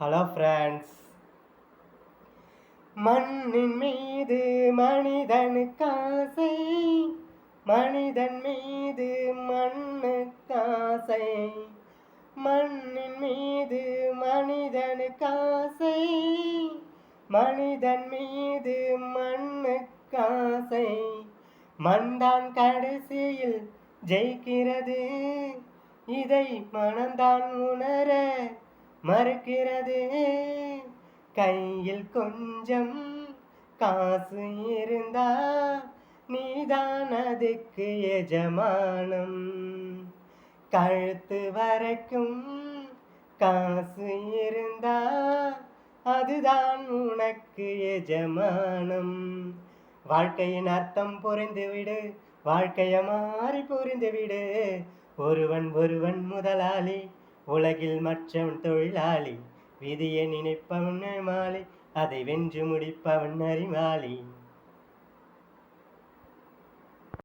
Hello friends. மண்ணின் மீது மனிதனுக்காசை, மனிதன் மீது மண்ணுக்காசை. மண்ணின் மீது மனிதனுக்காசை, மனிதன் மீது மண்ணுக்காசை. மண்தான் கடைசியில் ஜெயிக்கிறது, இதை மனம்தான் உணர மறுக்கிறது. கையில் கொஞ்சம் காசு இருந்தா நீதான் அதுக்கு எஜமானம். கழுத்து வரைக்கும் காசு இருந்தா அதுதான் உனக்கு எஜமானம். வாழ்க்கையின் அர்த்தம் புரிந்துவிடு, வாழ்க்கைய மாறி புரிந்துவிடு. ஒருவன் ஒருவன் முதலாளி, உலகில் மற்றவன் தொழிலாளி. விதியை நினைப்பவன் மாலை, அதை வென்று முடிப்பவன் அறிவாளி.